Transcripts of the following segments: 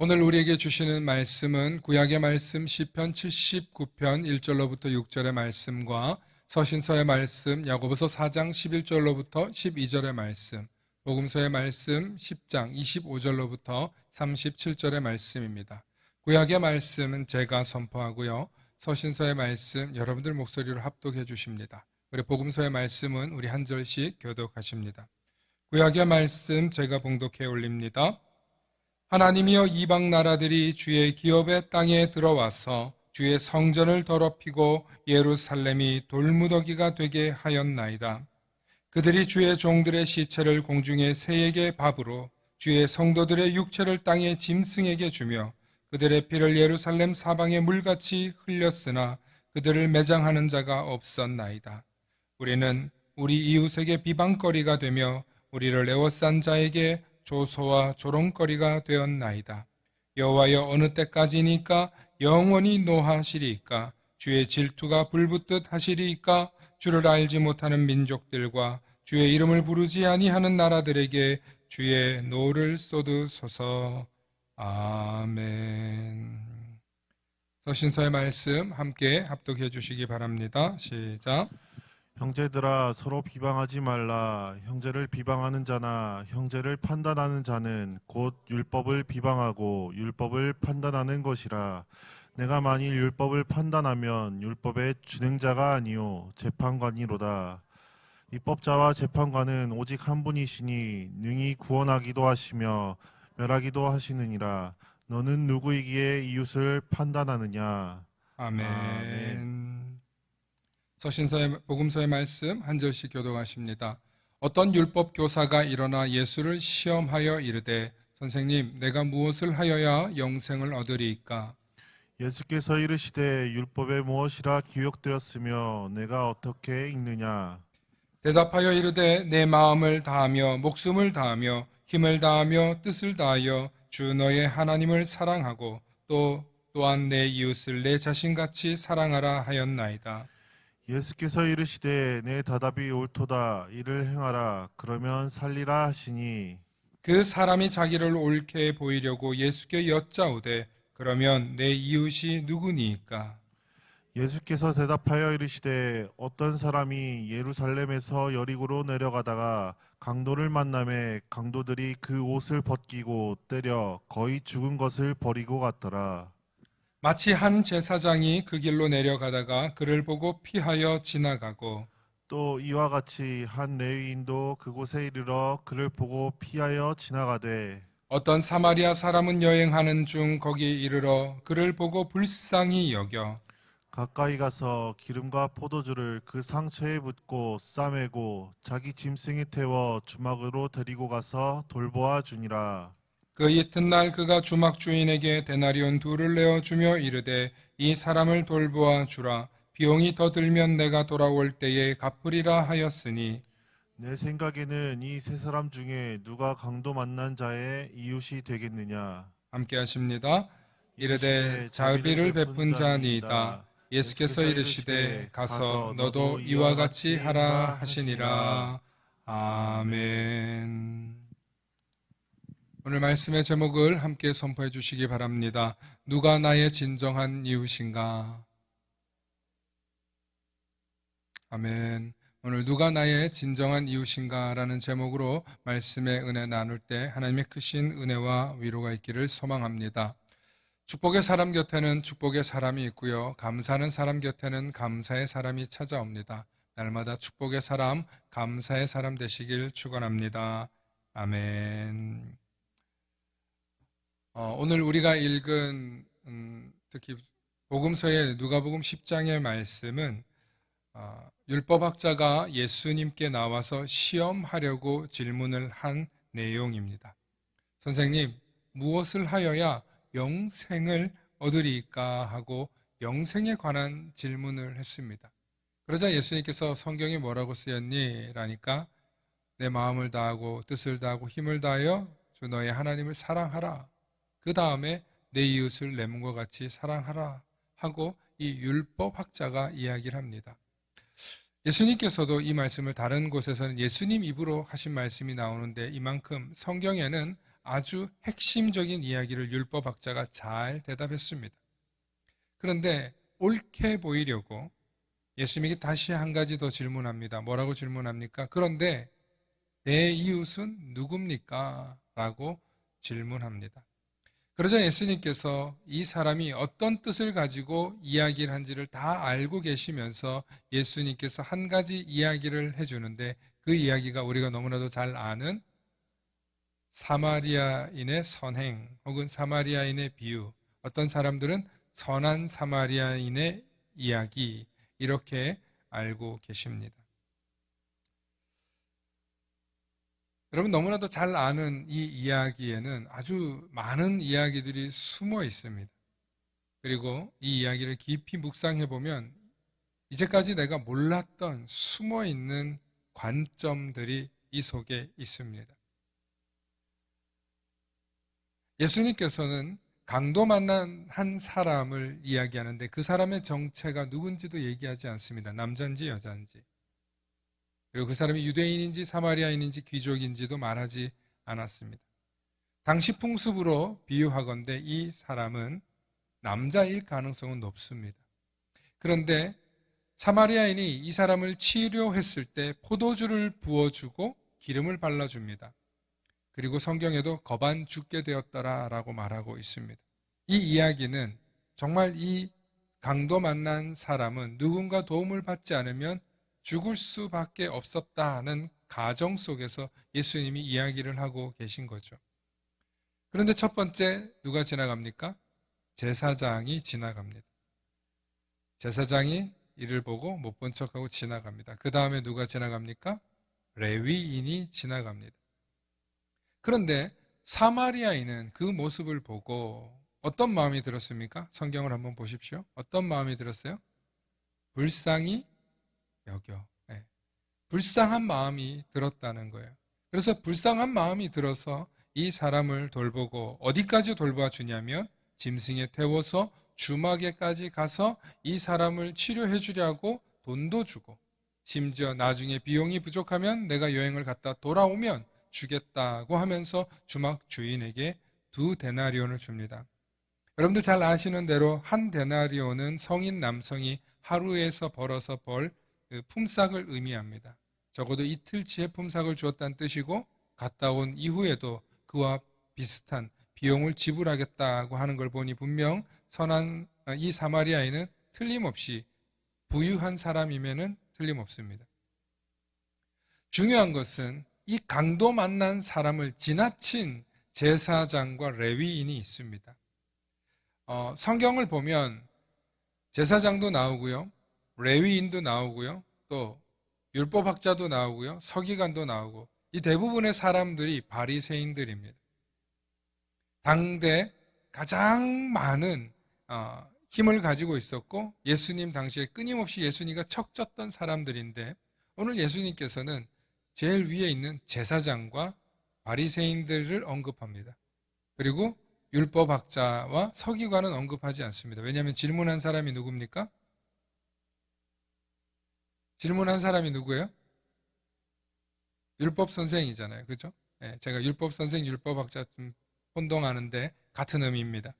오늘 우리에게 주시는 말씀은 구약의 말씀 시편 79편 1절로부터 6절의 말씀과 서신서의 말씀 야고보서 4장 11절로부터 12절의 말씀, 복음서의 말씀 10장 25절로부터 37절의 말씀입니다. 구약의 말씀은 제가 선포하고요. 서신서의 말씀 여러분들 목소리로 합독해 주십니다. 그리고 복음서의 말씀은 우리 한 절씩 교독하십니다. 구약의 말씀 제가 봉독해 올립니다. 하나님이여, 이방 나라들이 주의 기업의 땅에 들어와서 주의 성전을 더럽히고 예루살렘이 돌무더기가 되게 하였나이다. 그들이 주의 종들의 시체를 공중의 새에게 밥으로 주의 성도들의 육체를 땅의 짐승에게 주며 그들의 피를 예루살렘 사방에 물같이 흘렸으나 그들을 매장하는 자가 없었나이다. 우리는 우리 이웃에게 비방거리가 되며 우리를 에워싼 자에게 조소와 조롱거리가 되었나이다. 여호와여, 어느 때까지니까 영원히 노하시리이까? 주의 질투가 불붙듯 하시리이까? 주를 알지 못하는 민족들과 주의 이름을 부르지 아니하는 나라들에게 주의 노를 쏟으소서. 아멘. 서신서의 말씀 함께 합독해 주시기 바랍니다. 시작. 형제들아, 서로 비방하지 말라. 형제를 비방하는 자나 형제를 판단하는 자는 곧 율법을 비방하고 율법을 판단하는 것이라. 내가 만일 율법을 판단하면 율법의 준행자가 아니요 재판관이로다. 입법자와 재판관은 오직 한 분이시니 능히 구원하기도 하시며 멸하기도 하시느니라. 너는 누구이기에 이웃을 판단하느냐? 아멘. 아멘. 서신서의 복음서의 말씀 한 절씩 교독하십니다. 어떤 율법 교사가 일어나 예수를 시험하여 이르되, 선생님, 내가 무엇을 하여야 영생을 얻으리이까? 예수께서 이르시되 율법에 무엇이라 기록되었으며 내가 어떻게 읽느냐? 대답하여 이르되, 내 마음을 다하며 목숨을 다하며 힘을 다하며 뜻을 다하여 주 너의 하나님을 사랑하고 또한 내 이웃을 내 자신같이 사랑하라 하였나이다. 예수께서 이르시되 내 대답이 옳도다. 이를 행하라. 그러면 살리라 하시니, 그 사람이 자기를 옳게 보이려고 예수께 여짜오되, 그러면 내 이웃이 누구니이까? 예수께서 대답하여 이르시되 어떤 사람이 예루살렘에서 여리고로 내려가다가 강도를 만나매 강도들이 그 옷을 벗기고 때려 거의 죽은 것을 버리고 갔더라. 마치 한 제사장이 그 길로 내려가다가 그를 보고 피하여 지나가고, 또 이와 같이 한 레위인도 그곳에 이르러 그를 보고 피하여 지나가되, 어떤 사마리아 사람은 여행하는 중 거기 이르러 그를 보고 불쌍히 여겨 가까이 가서 기름과 포도주를 그 상처에 붓고 싸매고 자기 짐승에 태워 주막으로 데리고 가서 돌보아 주니라. 그 이튿날 그가 주막 주인에게 데나리온 2를 내어주며 이르되, 이 사람을 돌보아 주라. 비용이 더 들면 내가 돌아올 때에 갚으리라 하였으니, 내 생각에는 이 세 사람 중에 누가 강도 만난 자의 이웃이 되겠느냐? 함께 하십니다. 이르되 자비를 베푼 자니이다. 예수께서 이르시되 가서 너도 이와 같이 하라 하시니라. 아멘. 오늘 말씀의 제목을 함께 선포해 주시기 바랍니다. 누가 나의 진정한 이웃인가? 아멘. 오늘 누가 나의 진정한 이웃인가 라는 제목으로 말씀의 은혜 나눌 때 하나님의 크신 은혜와 위로가 있기를 소망합니다. 축복의 사람 곁에는 축복의 사람이 있고요. 감사하는 사람 곁에는 감사의 사람이 찾아옵니다. 날마다 축복의 사람, 감사의 사람 되시길 축원합니다. 아멘. 오늘 우리가 읽은 특히 복음서의 누가복음 10장의 말씀은 율법학자가 예수님께 나와서 시험하려고 질문을 한 내용입니다. 선생님, 무엇을 하여야 영생을 얻으리까 하고 영생에 관한 질문을 했습니다. 그러자 예수님께서 성경에 뭐라고 쓰였니? 라니까 내 마음을 다하고 뜻을 다하고 힘을 다하여 주 너의 하나님을 사랑하라. 그 다음에 내 이웃을 내 몸과 같이 사랑하라 하고 이 율법학자가 이야기를 합니다. 예수님께서도 이 말씀을 다른 곳에서는 예수님 입으로 하신 말씀이 나오는데 이만큼 성경에는 아주 핵심적인 이야기를 율법학자가 잘 대답했습니다. 그런데 옳게 보이려고 예수님에게 다시 한 가지 더 질문합니다. 뭐라고 질문합니까? 그런데 내 이웃은 누굽니까? 라고 질문합니다. 그러자 예수님께서 이 사람이 어떤 뜻을 가지고 이야기를 한지를 다 알고 계시면서 예수님께서 한 가지 이야기를 해주는데 그 이야기가 우리가 너무나도 잘 아는 사마리아인의 선행 혹은 사마리아인의 비유, 어떤 사람들은 선한 사마리아인의 이야기, 이렇게 알고 계십니다. 여러분, 너무나도 잘 아는 이 이야기에는 아주 많은 이야기들이 숨어 있습니다. 그리고 이 이야기를 깊이 묵상해 보면 이제까지 내가 몰랐던 숨어 있는 관점들이 이 속에 있습니다. 예수님께서는 강도 만난 한 사람을 이야기하는데 그 사람의 정체가 누군지도 얘기하지 않습니다. 남자인지 여자인지. 그리고 그 사람이 유대인인지 사마리아인인지 귀족인지도 말하지 않았습니다. 당시 풍습으로 비유하건대 이 사람은 남자일 가능성은 높습니다. 그런데 사마리아인이 이 사람을 치료했을 때 포도주를 부어주고 기름을 발라줍니다. 그리고 성경에도 거반 죽게 되었더라 라고 말하고 있습니다. 이 이야기는 정말 이 강도 만난 사람은 누군가 도움을 받지 않으면 죽을 수밖에 없었다는 가정 속에서 예수님이 이야기를 하고 계신 거죠. 그런데 첫 번째 누가 지나갑니까? 제사장이 지나갑니다. 제사장이 이를 보고 못 본 척하고 지나갑니다. 그 다음에 누가 지나갑니까? 레위인이 지나갑니다. 그런데 사마리아인은 그 모습을 보고 어떤 마음이 들었습니까? 성경을 한번 보십시오. 어떤 마음이 들었어요? 불쌍히 여겨. 네. 불쌍한 마음이 들었다는 거예요. 그래서 불쌍한 마음이 들어서 이 사람을 돌보고 어디까지 돌봐 주냐면 짐승에 태워서 주막에까지 가서 이 사람을 치료해 주려고 돈도 주고 심지어 나중에 비용이 부족하면 내가 여행을 갔다 돌아오면 주겠다고 하면서 주막 주인에게 2데나리온을 줍니다. 여러분들 잘 아시는 대로 한 데나리온은 성인 남성이 하루에서 벌어서 벌 품삯을 의미합니다. 적어도 이틀치의 품삯을 주었다는 뜻이고 갔다 온 이후에도 그와 비슷한 비용을 지불하겠다고 하는 걸 보니 분명 선한 이 사마리아인은 틀림없이 부유한 사람이면은 틀림없습니다. 중요한 것은 이 강도 만난 사람을 지나친 제사장과 레위인이 있습니다. 성경을 보면 제사장도 나오고요, 레위인도 나오고요, 또 율법학자도 나오고요, 서기관도 나오고 이 대부분의 사람들이 바리새인들입니다. 당대 가장 많은 힘을 가지고 있었고 예수님 당시에 끊임없이 예수님과 척졌던 사람들인데 오늘 예수님께서는 제일 위에 있는 제사장과 바리새인들을 언급합니다. 그리고 율법학자와 서기관은 언급하지 않습니다. 왜냐하면 질문한 사람이 누굽니까? 질문한 사람이 누구예요? 율법 선생이잖아요. 그죠? 네, 제가 율법 선생, 율법학자 좀 혼동하는데 같은 의미입니다.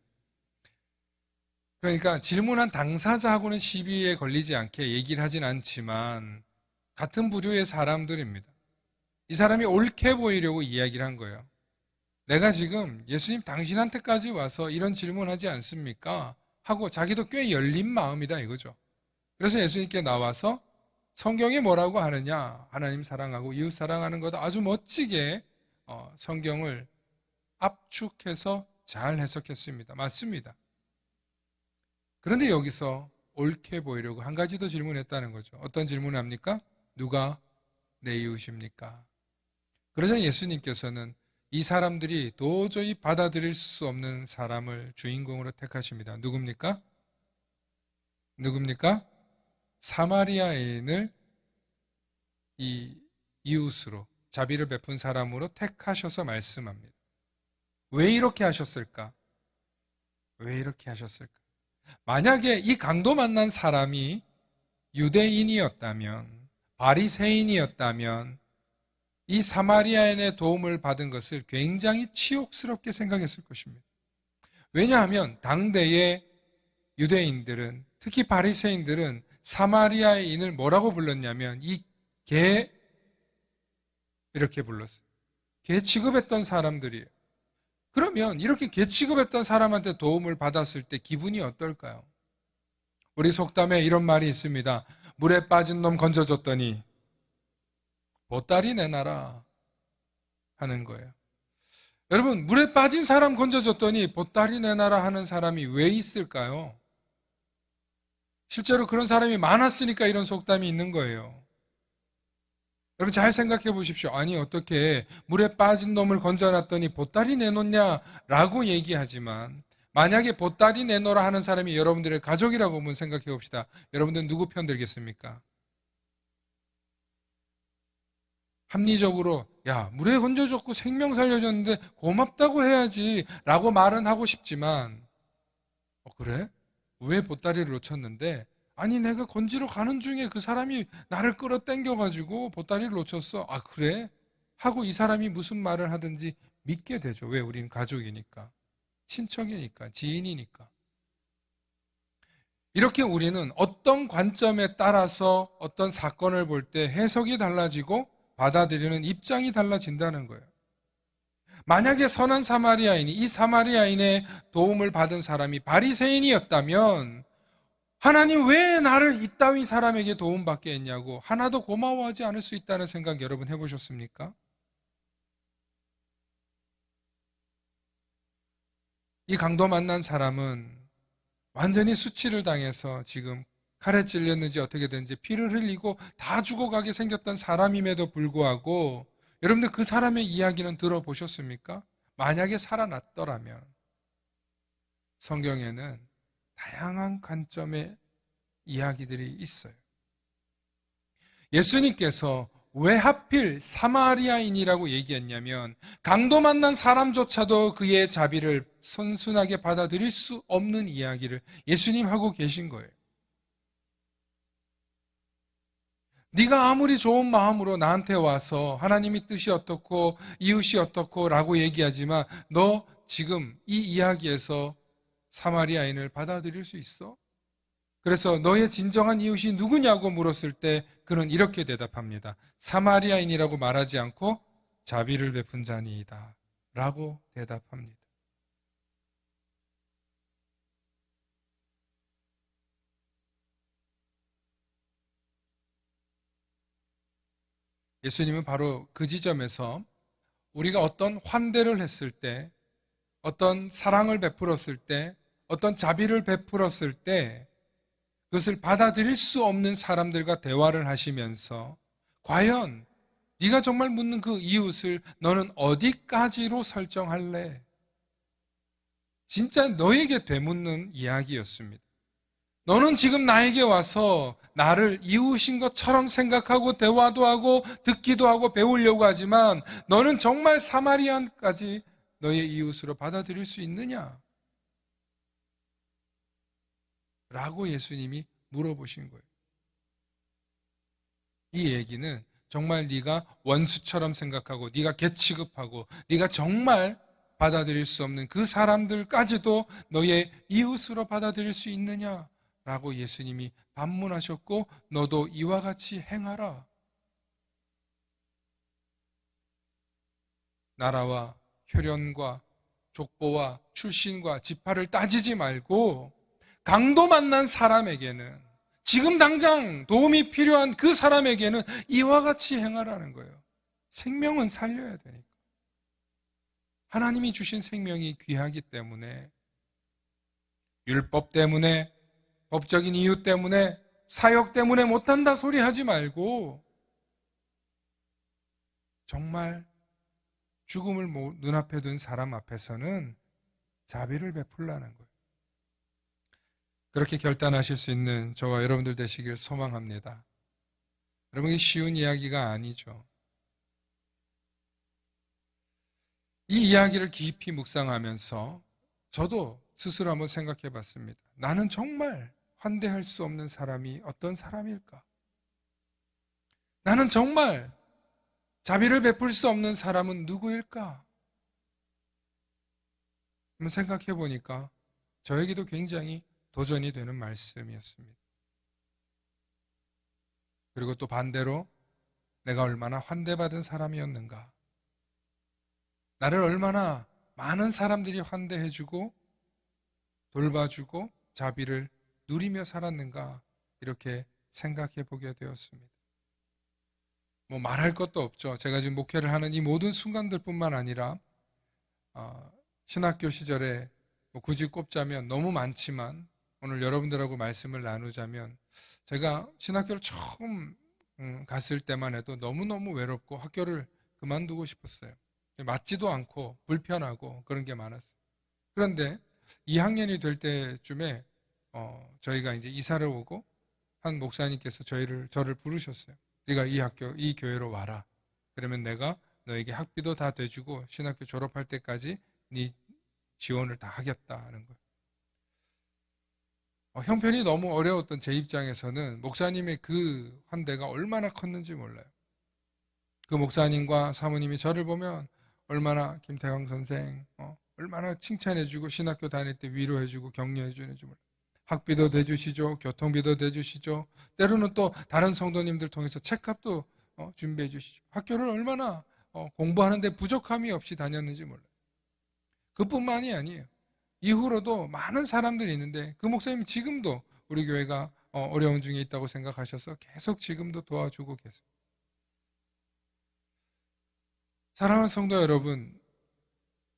그러니까 질문한 당사자하고는 시비에 걸리지 않게 얘기를 하진 않지만 같은 부류의 사람들입니다. 이 사람이 옳게 보이려고 이야기를 한 거예요. 내가 지금 예수님 당신한테까지 와서 이런 질문하지 않습니까? 하고 자기도 꽤 열린 마음이다 이거죠. 그래서 예수님께 나와서 성경이 뭐라고 하느냐? 하나님 사랑하고 이웃 사랑하는 것도 아주 멋지게 성경을 압축해서 잘 해석했습니다. 맞습니다. 그런데 여기서 옳게 보이려고 한 가지 더 질문했다는 거죠. 어떤 질문을 합니까? 누가 내 이웃입니까? 그러자 예수님께서는 이 사람들이 도저히 받아들일 수 없는 사람을 주인공으로 택하십니다. 누굽니까? 누굽니까? 사마리아인을 이 이웃으로 자비를 베푼 사람으로 택하셔서 말씀합니다. 왜 이렇게 하셨을까? 왜 이렇게 하셨을까? 만약에 이 강도 만난 사람이 유대인이었다면, 바리새인이었다면 이 사마리아인의 도움을 받은 것을 굉장히 치욕스럽게 생각했을 것입니다. 왜냐하면 당대의 유대인들은, 특히 바리새인들은 사마리아인을 뭐라고 불렀냐면 이 개, 이렇게 불렀어요. 개 취급했던 사람들이에요. 그러면 이렇게 개 취급했던 사람한테 도움을 받았을 때 기분이 어떨까요? 우리 속담에 이런 말이 있습니다. 물에 빠진 놈 건져줬더니 보따리 내놔라 하는 거예요. 여러분, 물에 빠진 사람 건져줬더니 보따리 내놔라 하는 사람이 왜 있을까요? 실제로 그런 사람이 많았으니까 이런 속담이 있는 거예요. 여러분 잘 생각해 보십시오. 아니 어떻게 물에 빠진 놈을 건져놨더니 보따리 내놓냐라고 얘기하지만 만약에 보따리 내놓으라 하는 사람이 여러분들의 가족이라고 한번 생각해 봅시다. 여러분들 누구 편 들겠습니까? 합리적으로 야 물에 건져줬고 생명 살려줬는데 고맙다고 해야지 라고 말은 하고 싶지만 그래? 왜 보따리를 놓쳤는데? 아니 내가 건지러 가는 중에 그 사람이 나를 끌어당겨가지고 보따리를 놓쳤어. 아 그래? 하고 이 사람이 무슨 말을 하든지 믿게 되죠. 왜? 우리는 가족이니까, 친척이니까, 지인이니까. 이렇게 우리는 어떤 관점에 따라서 어떤 사건을 볼 때 해석이 달라지고 받아들이는 입장이 달라진다는 거예요. 만약에 선한 사마리아인이 이 사마리아인의 도움을 받은 사람이 바리새인이었다면 하나님 왜 나를 이따위 사람에게 도움받게 했냐고 하나도 고마워하지 않을 수 있다는 생각 여러분 해보셨습니까? 이 강도 만난 사람은 완전히 수치를 당해서 지금 칼에 찔렸는지 어떻게 된지 피를 흘리고 다 죽어가게 생겼던 사람임에도 불구하고 여러분들 그 사람의 이야기는 들어보셨습니까? 만약에 살아났더라면 성경에는 다양한 관점의 이야기들이 있어요. 예수님께서 왜 하필 사마리아인이라고 얘기했냐면 강도 만난 사람조차도 그의 자비를 선순하게 받아들일 수 없는 이야기를 예수님 하고 계신 거예요. 네가 아무리 좋은 마음으로 나한테 와서 하나님의 뜻이 어떻고 이웃이 어떻고 라고 얘기하지만 너 지금 이 이야기에서 사마리아인을 받아들일 수 있어? 그래서 너의 진정한 이웃이 누구냐고 물었을 때 그는 이렇게 대답합니다. 사마리아인이라고 말하지 않고 자비를 베푼 자니이다 라고 대답합니다. 예수님은 바로 그 지점에서 우리가 어떤 환대를 했을 때, 어떤 사랑을 베풀었을 때, 어떤 자비를 베풀었을 때 그것을 받아들일 수 없는 사람들과 대화를 하시면서 과연 네가 정말 묻는 그 이웃을 너는 어디까지로 설정할래? 진짜 너에게 되묻는 이야기였습니다. 너는 지금 나에게 와서 나를 이웃인 것처럼 생각하고 대화도 하고 듣기도 하고 배우려고 하지만 너는 정말 사마리안까지 너의 이웃으로 받아들일 수 있느냐? 라고 예수님이 물어보신 거예요. 이 얘기는 정말 네가 원수처럼 생각하고 네가 개 취급하고 네가 정말 받아들일 수 없는 그 사람들까지도 너의 이웃으로 받아들일 수 있느냐? 라고 예수님이 반문하셨고 너도 이와 같이 행하라. 나라와 혈연과 족보와 출신과 지파를 따지지 말고 강도 만난 사람에게는 지금 당장 도움이 필요한 그 사람에게는 이와 같이 행하라는 거예요. 생명은 살려야 되니까. 하나님이 주신 생명이 귀하기 때문에 율법 때문에 법적인 이유 때문에 사역 때문에 못한다 소리 하지 말고 정말 죽음을 눈앞에 둔 사람 앞에서는 자비를 베풀라는 거예요. 그렇게 결단하실 수 있는 저와 여러분들 되시길 소망합니다. 여러분, 이게 쉬운 이야기가 아니죠. 이 이야기를 깊이 묵상하면서 저도 스스로 한번 생각해 봤습니다. 나는 정말 환대할 수 없는 사람이 어떤 사람일까? 나는 정말 자비를 베풀 수 없는 사람은 누구일까? 한번 생각해 보니까 저에게도 굉장히 도전이 되는 말씀이었습니다. 그리고 또 반대로 내가 얼마나 환대받은 사람이었는가? 나를 얼마나 많은 사람들이 환대해주고 돌봐주고 자비를 누리며 살았는가? 이렇게 생각해 보게 되었습니다. 뭐 말할 것도 없죠. 제가 지금 목회를 하는 이 모든 순간들뿐만 아니라 신학교 시절에 뭐 굳이 꼽자면 너무 많지만 오늘 여러분들하고 말씀을 나누자면 제가 신학교를 처음 갔을 때만 해도 너무너무 외롭고 학교를 그만두고 싶었어요. 맞지도 않고 불편하고 그런 게 많았어요. 그런데 2학년이 될 때쯤에 저희가 이제 이사를 오고 한 목사님께서 저를 부르셨어요. 네가 이 학교, 이 교회로 와라. 그러면 내가 너에게 학비도 다 대주고 신학교 졸업할 때까지 네 지원을 다 하겠다는 거예요. 형편이 너무 어려웠던 제 입장에서는 목사님의 그 환대가 얼마나 컸는지 몰라요. 그 목사님과 사모님이 저를 보면 얼마나 김태광 선생 얼마나 칭찬해주고 신학교 다닐 때 위로해주고 격려해주는지 몰라요. 학비도 대주시죠. 교통비도 대주시죠. 때로는 또 다른 성도님들 통해서 책값도 준비해 주시죠. 학교를 얼마나 공부하는데 부족함이 없이 다녔는지 몰라요. 그뿐만이 아니에요. 이후로도 많은 사람들이 있는데 그 목사님이 지금도 우리 교회가 어려운 중에 있다고 생각하셔서 계속 지금도 도와주고 계세요. 사랑하는 성도 여러분,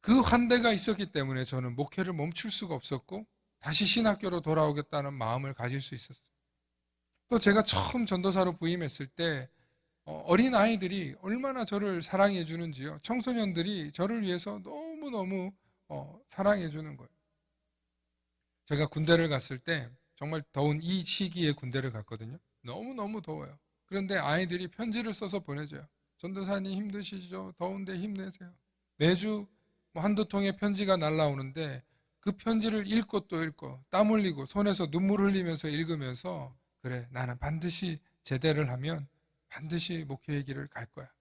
그 환대가 있었기 때문에 저는 목회를 멈출 수가 없었고 다시 신학교로 돌아오겠다는 마음을 가질 수 있었어요. 또 제가 처음 전도사로 부임했을 때 어린 아이들이 얼마나 저를 사랑해 주는지요. 청소년들이 저를 위해서 너무너무 사랑해 주는 거예요. 제가 군대를 갔을 때 정말 더운 이 시기에 군대를 갔거든요. 너무너무 더워요. 그런데 아이들이 편지를 써서 보내줘요. 전도사님 힘드시죠? 더운데 힘내세요. 매주 한두 통의 편지가 날라오는데 그 편지를 읽고 또 읽고 땀 흘리고 손에서 눈물 흘리면서 읽으면서 그래, 나는 반드시 제대를 하면 반드시 목회의 길을 갈 거야.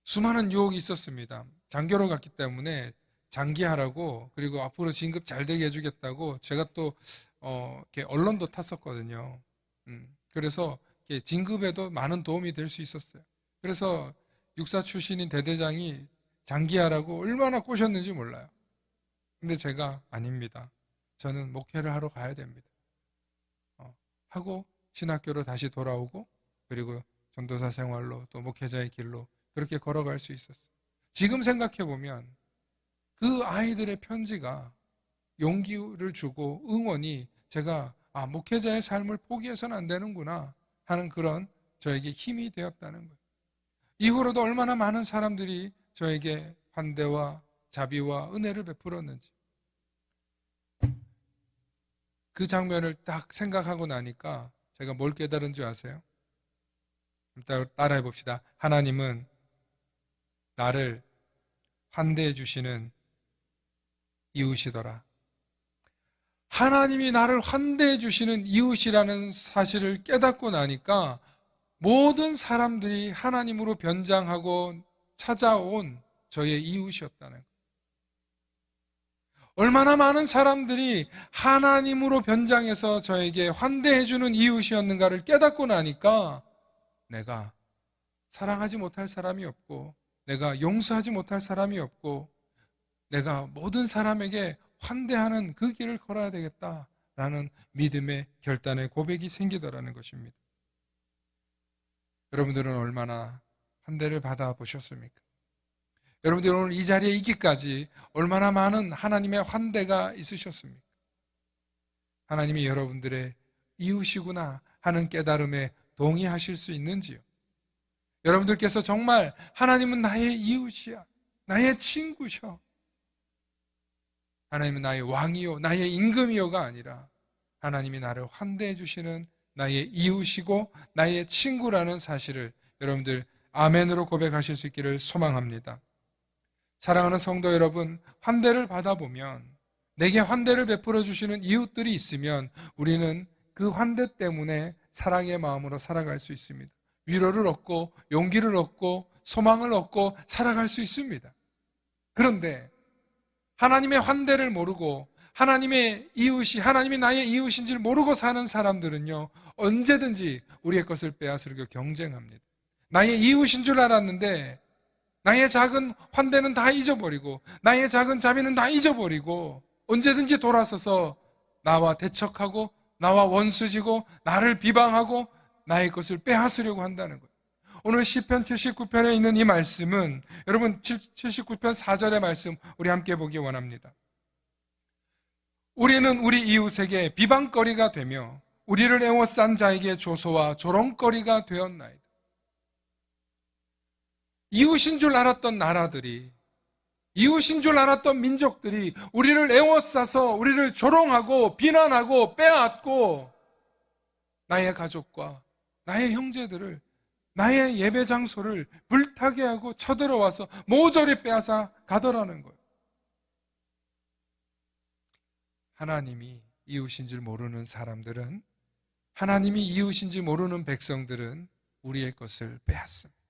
수많은 유혹이 있었습니다. 장교로 갔기 때문에 장기하라고 그리고 앞으로 진급 잘 되게 해주겠다고 제가 또 이렇게 언론도 탔었거든요. 그래서 진급에도 많은 도움이 될 수 있었어요. 그래서 육사 출신인 대대장이 장기하라고 얼마나 꼬셨는지 몰라요. 근데 제가 아닙니다. 저는 목회를 하러 가야 됩니다. 하고 신학교로 다시 돌아오고 그리고 전도사 생활로 또 목회자의 길로 그렇게 걸어갈 수 있었어요. 지금 생각해 보면 그 아이들의 편지가 용기를 주고 응원이 제가 목회자의 삶을 포기해서는 안 되는구나 하는 그런 저에게 힘이 되었다는 거예요. 이후로도 얼마나 많은 사람들이 저에게 환대와 자비와 은혜를 베풀었는지 그 장면을 딱 생각하고 나니까 제가 뭘 깨달은 줄 아세요? 따라해 봅시다. 하나님은 나를 환대해 주시는 이웃이더라. 하나님이 나를 환대해 주시는 이웃이라는 사실을 깨닫고 나니까 모든 사람들이 하나님으로 변장하고 찾아온 저의 이웃이었다는 거예요. 얼마나 많은 사람들이 하나님으로 변장해서 저에게 환대해주는 이웃이었는가를 깨닫고 나니까 내가 사랑하지 못할 사람이 없고 내가 용서하지 못할 사람이 없고 내가 모든 사람에게 환대하는 그 길을 걸어야 되겠다라는 믿음의 결단의 고백이 생기더라는 것입니다. 여러분들은 얼마나 환대를 받아보셨습니까? 여러분들 오늘 이 자리에 있기까지 얼마나 많은 하나님의 환대가 있으셨습니까? 하나님이 여러분들의 이웃이구나 하는 깨달음에 동의하실 수 있는지요? 여러분들께서 정말 하나님은 나의 이웃이야, 나의 친구셔, 하나님은 나의 왕이요, 나의 임금이요가 아니라 하나님이 나를 환대해 주시는 나의 이웃이고 나의 친구라는 사실을 여러분들 아멘으로 고백하실 수 있기를 소망합니다. 사랑하는 성도 여러분, 환대를 받아보면 내게 환대를 베풀어 주시는 이웃들이 있으면 우리는 그 환대 때문에 사랑의 마음으로 살아갈 수 있습니다. 위로를 얻고 용기를 얻고 소망을 얻고 살아갈 수 있습니다. 그런데 하나님의 환대를 모르고 하나님의 이웃이 하나님이 나의 이웃인 줄 모르고 사는 사람들은요, 언제든지 우리의 것을 빼앗으려고 경쟁합니다. 나의 이웃인 줄 알았는데 나의 작은 환대는 다 잊어버리고 나의 작은 자비는 다 잊어버리고 언제든지 돌아서서 나와 대척하고 나와 원수지고 나를 비방하고 나의 것을 빼앗으려고 한다는 거예요. 오늘 시편 79편에 있는 이 말씀은 여러분 79편 4절의 말씀 우리 함께 보기 원합니다. 우리는 우리 이웃에게 비방거리가 되며 우리를 애워싼 자에게 조소와 조롱거리가 되었나이다. 이웃인 줄 알았던 나라들이, 이웃인 줄 알았던 민족들이 우리를 애워싸서 우리를 조롱하고 비난하고 빼앗고 나의 가족과 나의 형제들을, 나의 예배 장소를 불타게 하고 쳐들어와서 모조리 빼앗아 가더라는 거예요. 하나님이 이웃인 줄 모르는 사람들은, 하나님이 이웃인 줄 모르는 백성들은 우리의 것을 빼앗습니다.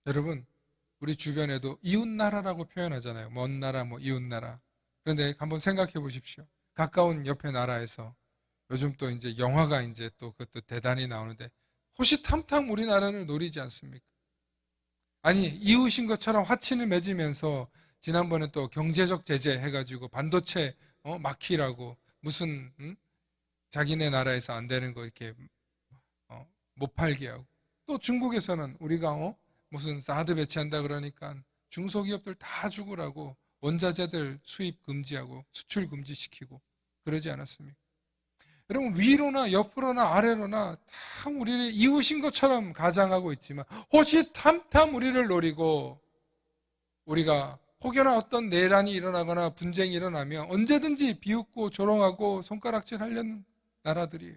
여러분, 우리 주변에도 이웃나라라고 표현하잖아요. 먼 나라, 이웃나라. 그런데 한번 생각해 보십시오. 가까운 옆에 나라에서 요즘 또 이제 영화가 이제 또 그것도 대단히 나오는데 호시탐탐 우리나라를 노리지 않습니까? 아니, 이웃인 것처럼 화친을 맺으면서 지난번에 또 경제적 제재 해가지고 반도체 막히라고 무슨 자기네 나라에서 안 되는 거 이렇게 못 팔게 하고, 또 중국에서는 우리가 무슨 사드 배치한다 그러니까 중소기업들 다 죽으라고 원자재들 수입 금지하고 수출 금지시키고 그러지 않았습니까? 여러분, 위로나 옆으로나 아래로나 다 우리를 이웃인 것처럼 가장하고 있지만 호시탐탐 우리를 노리고, 우리가 혹여나 어떤 내란이 일어나거나 분쟁이 일어나면 언제든지 비웃고 조롱하고 손가락질 하려는 나라들이에요.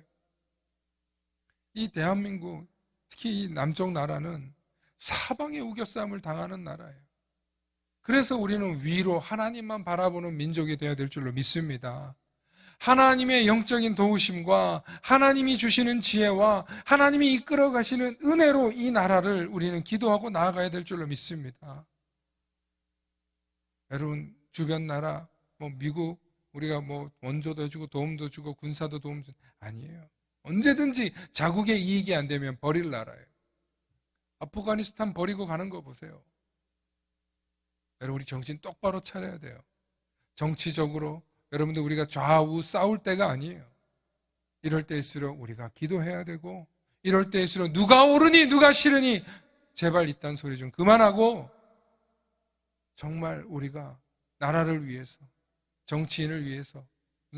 이 대한민국, 특히 이 남쪽 나라는 사방에 우겨싸움을 당하는 나라예요. 그래서 우리는 위로 하나님만 바라보는 민족이 되어야 될 줄로 믿습니다. 하나님의 영적인 도우심과 하나님이 주시는 지혜와 하나님이 이끌어 가시는 은혜로 이 나라를 우리는 기도하고 나아가야 될 줄로 믿습니다. 여러분, 주변 나라, 미국, 우리가 원조도 해주고 도움도 주고 군사도 도움 주고, 아니에요. 언제든지 자국의 이익이 안 되면 버릴 나라예요. 아프가니스탄 버리고 가는 거 보세요. 여러분, 우리 정신 똑바로 차려야 돼요. 정치적으로 여러분들 우리가 좌우 싸울 때가 아니에요. 이럴 때일수록 우리가 기도해야 되고, 이럴 때일수록 누가 옳으니 누가 싫으니 제발 이딴 소리 좀 그만하고, 정말 우리가 나라를 위해서, 정치인을 위해서,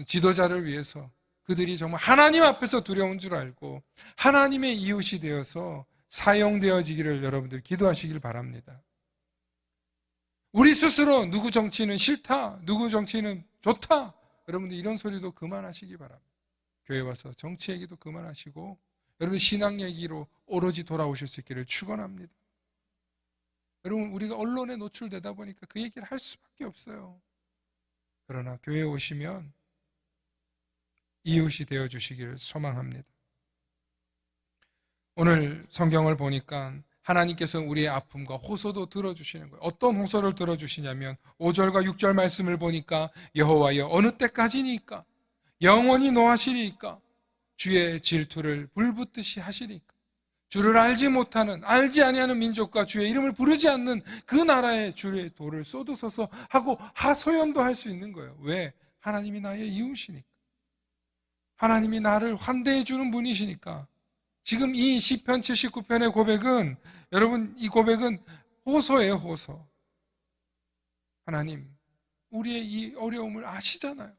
지도자를 위해서 그들이 정말 하나님 앞에서 두려운 줄 알고 하나님의 이웃이 되어서 사용되어지기를 여러분들 기도하시길 바랍니다. 우리 스스로 누구 정치인은 싫다, 누구 정치인은 좋다, 여러분들 이런 소리도 그만하시기 바랍니다. 교회 와서 정치 얘기도 그만하시고 여러분 신앙 얘기로 오로지 돌아오실 수 있기를 축원합니다. 여러분, 우리가 언론에 노출되다 보니까 그 얘기를 할 수밖에 없어요. 그러나 교회에 오시면 이웃이 되어주시기를 소망합니다. 오늘 성경을 보니까 하나님께서 우리의 아픔과 호소도 들어주시는 거예요. 어떤 호소를 들어주시냐면 5절과 6절 말씀을 보니까 여호와여 어느 때까지니까 영원히 노하시리이까 주의 질투를 불붙듯이 하시리이까. 주를 알지 못하는, 알지 아니하는 민족과 주의 이름을 부르지 않는 그 나라에 주의 돌을 쏟으소서 하고 하소연도 할 수 있는 거예요. 왜? 하나님이 나의 이웃이니까. 하나님이 나를 환대해 주는 분이시니까. 지금 이 시편 79편의 고백은, 여러분, 이 고백은 호소예요, 호소. 하나님, 우리의 이 어려움을 아시잖아요.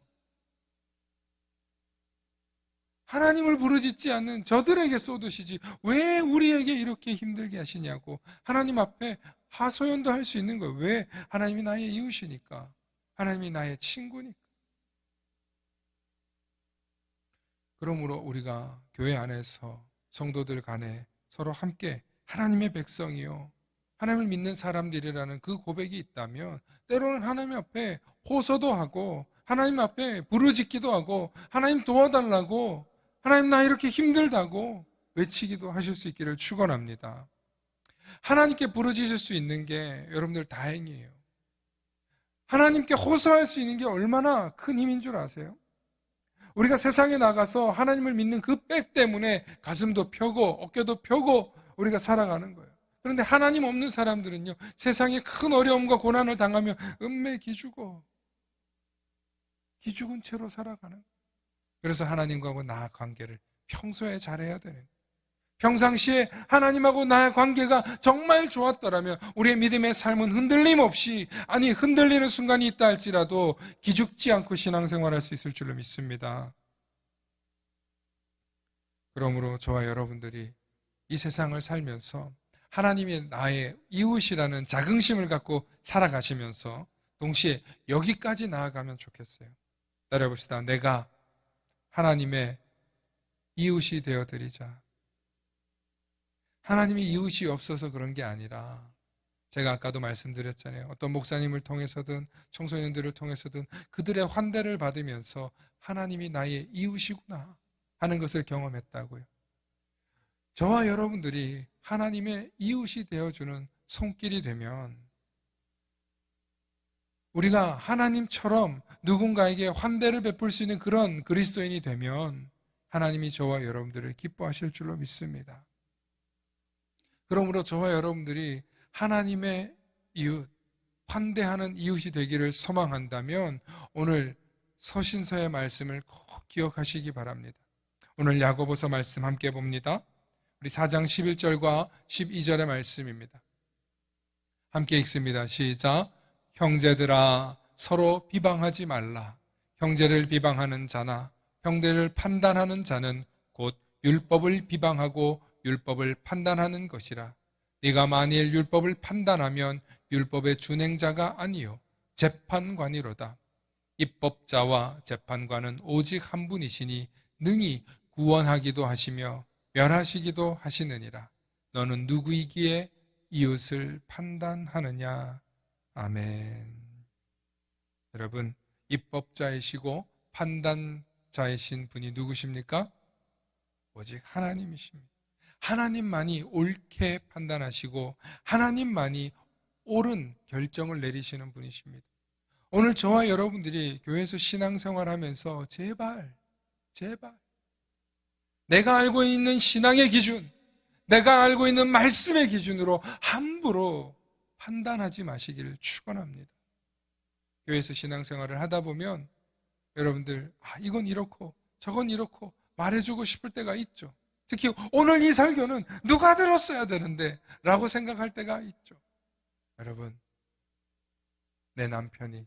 하나님을 부르짖지 않는 저들에게 쏟으시지 왜 우리에게 이렇게 힘들게 하시냐고 하나님 앞에 하소연도 할 수 있는 거예요. 왜? 하나님이 나의 이웃이니까. 하나님이 나의 친구니까. 그러므로 우리가 교회 안에서 성도들 간에 서로 함께 하나님의 백성이요, 하나님을 믿는 사람들이라는 그 고백이 있다면 때로는 하나님 앞에 호소도 하고 하나님 앞에 부르짖기도 하고 하나님 도와달라고 하나님 나 이렇게 힘들다고 외치기도 하실 수 있기를 축원합니다. 하나님께 부르짖을 수 있는 게 여러분들 다행이에요. 하나님께 호소할 수 있는 게 얼마나 큰 힘인 줄 아세요? 우리가 세상에 나가서 하나님을 믿는 그 백 때문에 가슴도 펴고 어깨도 펴고 우리가 살아가는 거예요. 그런데 하나님 없는 사람들은요, 세상에 큰 어려움과 고난을 당하며 은매 기죽은 채로 살아가는 거예요. 그래서 하나님과의 나 관계를 평소에 잘해야 되는 거예요. 평상시에 하나님하고 나의 관계가 정말 좋았더라면 우리의 믿음의 삶은 흔들림 없이, 아니 흔들리는 순간이 있다 할지라도 기죽지 않고 신앙생활할 수 있을 줄로 믿습니다. 그러므로 저와 여러분들이 이 세상을 살면서 하나님이 나의 이웃이라는 자긍심을 갖고 살아가시면서 동시에 여기까지 나아가면 좋겠어요. 따라해봅시다. 내가 하나님의 이웃이 되어드리자. 하나님이 이웃이 없어서 그런 게 아니라, 제가 아까도 말씀드렸잖아요. 어떤 목사님을 통해서든 청소년들을 통해서든 그들의 환대를 받으면서 하나님이 나의 이웃이구나 하는 것을 경험했다고요. 저와 여러분들이 하나님의 이웃이 되어주는 손길이 되면, 우리가 하나님처럼 누군가에게 환대를 베풀 수 있는 그런 그리스도인이 되면 하나님이 저와 여러분들을 기뻐하실 줄로 믿습니다. 그러므로 저와 여러분들이 하나님의 이웃, 환대하는 이웃이 되기를 소망한다면 오늘 서신서의 말씀을 꼭 기억하시기 바랍니다. 오늘 야고보서 말씀 함께 봅니다. 우리 4장 11절과 12절의 말씀입니다. 함께 읽습니다. 시작. 형제들아 서로 비방하지 말라. 형제를 비방하는 자나 형제를 판단하는 자는 곧 율법을 비방하고 율법을 판단하는 것이라. 네가 만일 율법을 판단하면 율법의 준행자가 아니요 재판관이로다. 입법자와 재판관은 오직 한 분이시니 능히 구원하기도 하시며 멸하시기도 하시느니라. 너는 누구이기에 이웃을 판단하느냐. 아멘. 여러분, 입법자이시고 판단자이신 분이 누구십니까? 오직 하나님이십니다. 하나님만이 옳게 판단하시고 하나님만이 옳은 결정을 내리시는 분이십니다. 오늘 저와 여러분들이 교회에서 신앙생활하면서 제발 내가 알고 있는 신앙의 기준, 내가 알고 있는 말씀의 기준으로 함부로 판단하지 마시기를 축원합니다. 교회에서 신앙생활을 하다 보면 여러분들 이건 이렇고 저건 이렇고 말해주고 싶을 때가 있죠. 특히 오늘 이 설교는 누가 들었어야 되는데 라고 생각할 때가 있죠. 여러분, 내 남편이,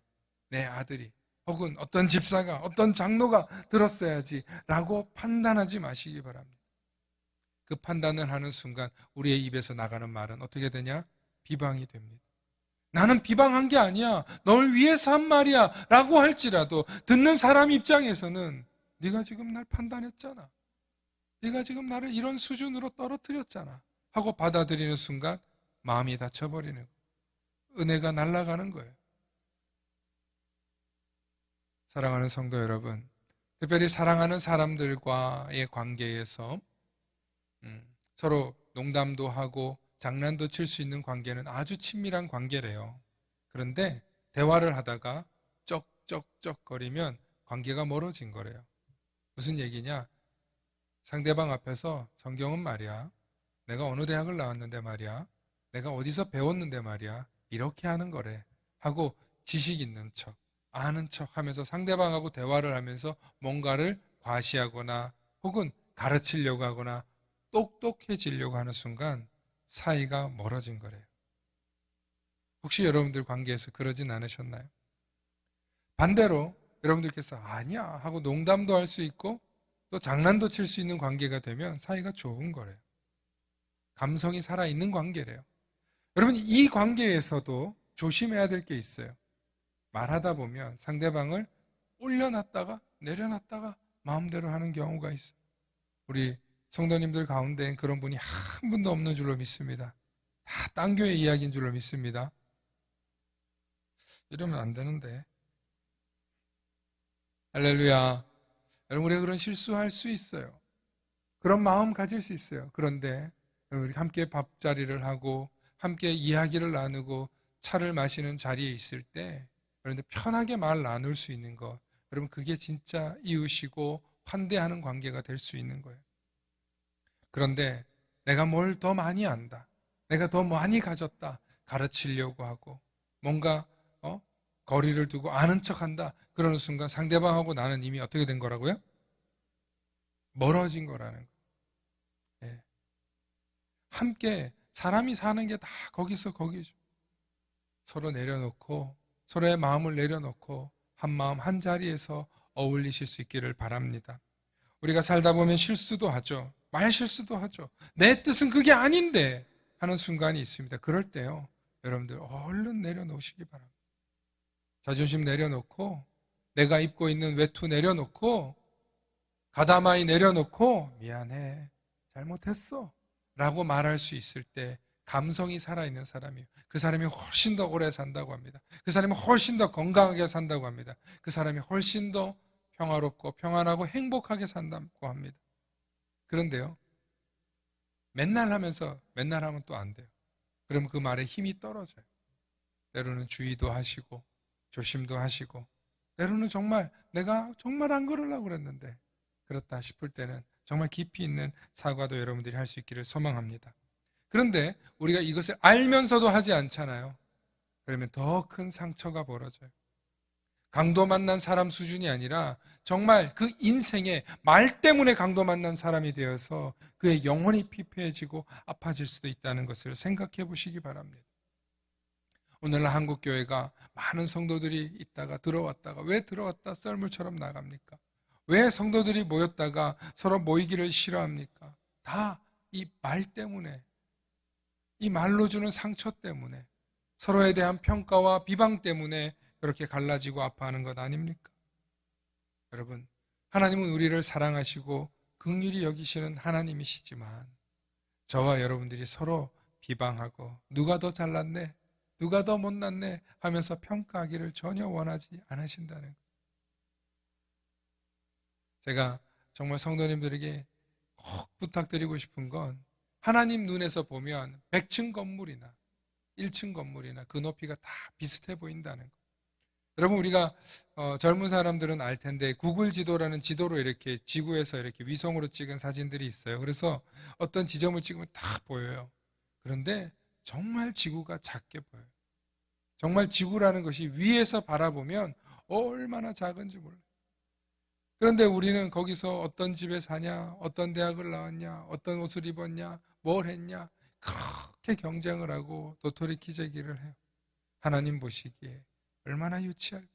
내 아들이, 혹은 어떤 집사가, 어떤 장로가 들었어야지 라고 판단하지 마시기 바랍니다. 그 판단을 하는 순간 우리의 입에서 나가는 말은 어떻게 되냐? 비방이 됩니다. 나는 비방한 게 아니야, 널 위해서 한 말이야 라고 할지라도 듣는 사람 입장에서는 네가 지금 날 판단했잖아, 네가 지금 나를 이런 수준으로 떨어뜨렸잖아 하고 받아들이는 순간 마음이 다쳐버리는, 은혜가 날아가는 거예요. 사랑하는 성도 여러분, 특별히 사랑하는 사람들과의 관계에서 서로 농담도 하고 장난도 칠 수 있는 관계는 아주 친밀한 관계래요. 그런데 대화를 하다가 쩍쩍쩍거리면 관계가 멀어진 거래요. 무슨 얘기냐? 상대방 앞에서 성경은 말이야, 내가 어느 대학을 나왔는데 말이야, 내가 어디서 배웠는데 말이야, 이렇게 하는 거래 하고 지식 있는 척, 아는 척 하면서 상대방하고 대화를 하면서 뭔가를 과시하거나 혹은 가르치려고 하거나 똑똑해지려고 하는 순간 사이가 멀어진 거래요. 혹시 여러분들 관계에서 그러진 않으셨나요? 반대로 여러분들께서 아니야 하고 농담도 할 수 있고 또 장난도 칠 수 있는 관계가 되면 사이가 좋은 거래요. 감성이 살아있는 관계래요. 여러분, 이 관계에서도 조심해야 될 게 있어요. 말하다 보면 상대방을 올려놨다가 내려놨다가 마음대로 하는 경우가 있어요. 우리 성도님들 가운데엔 그런 분이 한 분도 없는 줄로 믿습니다. 다 딴 교회 이야기인 줄로 믿습니다. 이러면 안 되는데. 할렐루야. 여러분, 우리가 그런 실수할 수 있어요. 그런 마음 가질 수 있어요. 그런데 우리 함께 밥자리를 하고 함께 이야기를 나누고 차를 마시는 자리에 있을 때 여러분들 편하게 말 나눌 수 있는 것, 여러분 그게 진짜 이웃이고 환대하는 관계가 될 수 있는 거예요. 그런데 내가 뭘 더 많이 안다, 내가 더 많이 가졌다 가르치려고 하고 뭔가 거리를 두고 아는 척한다 그러는 순간 상대방하고 나는 이미 어떻게 된 거라고요? 멀어진 거라는 거예요. 예. 함께 사람이 사는 게 다 거기서 거기죠. 서로 내려놓고 서로의 마음을 내려놓고 한 마음 한 자리에서 어울리실 수 있기를 바랍니다. 우리가 살다 보면 실수도 하죠. 말 실수도 하죠. 내 뜻은 그게 아닌데 하는 순간이 있습니다. 그럴 때요, 여러분들 얼른 내려놓으시기 바랍니다. 자존심 내려놓고 내가 입고 있는 외투 내려놓고 가다마이 내려놓고 미안해, 잘못했어 라고 말할 수 있을 때 감성이 살아있는 사람이에요. 그 사람이 훨씬 더 오래 산다고 합니다. 그 사람이 훨씬 더 건강하게 산다고 합니다. 그 사람이 훨씬 더 평화롭고 평안하고 행복하게 산다고 합니다. 그런데요, 맨날 하면서 맨날 하면 또 안 돼요. 그러면 그 말에 힘이 떨어져요. 때로는 주의도 하시고 조심도 하시고 때로는 정말 내가 정말 안 그러려고 그랬는데 그렇다 싶을 때는 정말 깊이 있는 사과도 여러분들이 할 수 있기를 소망합니다. 그런데 우리가 이것을 알면서도 하지 않잖아요. 그러면 더 큰 상처가 벌어져요. 강도 만난 사람 수준이 아니라 정말 그 인생에 말 때문에 강도 만난 사람이 되어서 그의 영혼이 피폐해지고 아파질 수도 있다는 것을 생각해 보시기 바랍니다. 오늘날 한국교회가 많은 성도들이 있다가 들어왔다가 왜 들어왔다 썰물처럼 나갑니까? 왜 성도들이 모였다가 서로 모이기를 싫어합니까? 다 이 말 때문에, 이 말로 주는 상처 때문에, 서로에 대한 평가와 비방 때문에 그렇게 갈라지고 아파하는 것 아닙니까? 여러분, 하나님은 우리를 사랑하시고 긍휼히 여기시는 하나님이시지만 저와 여러분들이 서로 비방하고 누가 더 잘났네, 누가 더 못났네 하면서 평가하기를 전혀 원하지 않으신다는 거예요. 제가 정말 성도님들에게 꼭 부탁드리고 싶은 건 하나님 눈에서 보면 100층 건물이나 1층 건물이나 그 높이가 다 비슷해 보인다는 거. 여러분, 우리가 젊은 사람들은 알 텐데 구글 지도라는 지도로 이렇게 지구에서 이렇게 위성으로 찍은 사진들이 있어요. 그래서 어떤 지점을 찍으면 다 보여요. 그런데 정말 지구가 작게 보여요. 정말 지구라는 것이 위에서 바라보면 얼마나 작은지 몰라요. 그런데 우리는 거기서 어떤 집에 사냐, 어떤 대학을 나왔냐, 어떤 옷을 입었냐, 뭘 했냐, 그렇게 경쟁을 하고 도토리 키재기를 해요. 하나님 보시기에 얼마나 유치할까.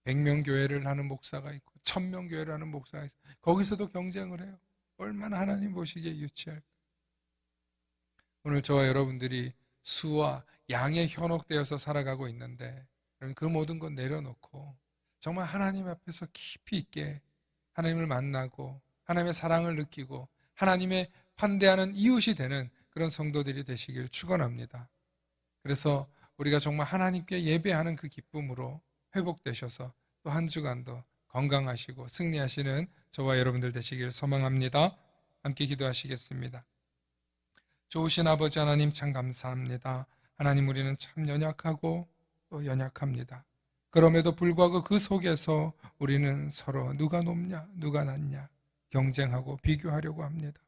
100명 교회를 하는 목사가 있고 1000명 교회를 하는 목사가 있고 거기서도 경쟁을 해요. 얼마나 하나님 보시기에 유치할까. 오늘 저와 여러분들이 수와 양에 현혹되어서 살아가고 있는데 그 모든 건 내려놓고 정말 하나님 앞에서 깊이 있게 하나님을 만나고 하나님의 사랑을 느끼고 하나님의 환대하는 이웃이 되는 그런 성도들이 되시길 축원합니다. 그래서 우리가 정말 하나님께 예배하는 그 기쁨으로 회복되셔서 또 한 주간도 건강하시고 승리하시는 저와 여러분들 되시길 소망합니다. 함께 기도하시겠습니다. 좋으신 아버지 하나님 참 감사합니다. 하나님, 우리는 참 연약하고 또 연약합니다. 그럼에도 불구하고 그 속에서 우리는 서로 누가 높냐 누가 낮냐 경쟁하고 비교하려고 합니다.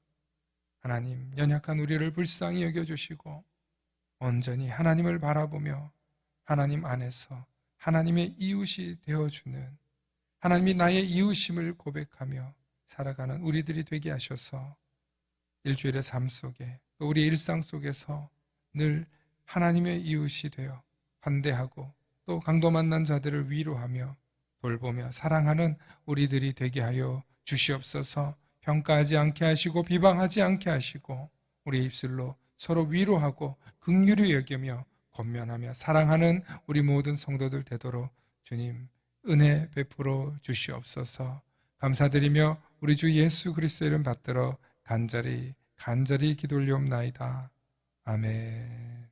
하나님, 연약한 우리를 불쌍히 여겨주시고 온전히 하나님을 바라보며 하나님 안에서 하나님의 이웃이 되어주는, 하나님이 나의 이웃임을 고백하며 살아가는 우리들이 되게 하셔서 일주일의 삶 속에 또 우리 일상 속에서 늘 하나님의 이웃이 되어 환대하고 또 강도 만난 자들을 위로하며 돌보며 사랑하는 우리들이 되게 하여 주시옵소서. 평가하지 않게 하시고 비방하지 않게 하시고 우리 입술로 서로 위로하고 긍휼히 여기며 권면하며 사랑하는 우리 모든 성도들 되도록 주님 은혜 베풀어 주시옵소서. 감사드리며 우리 주 예수 그리스도의 이름 받들어 간절히 기도 올리옵나이다. 아멘.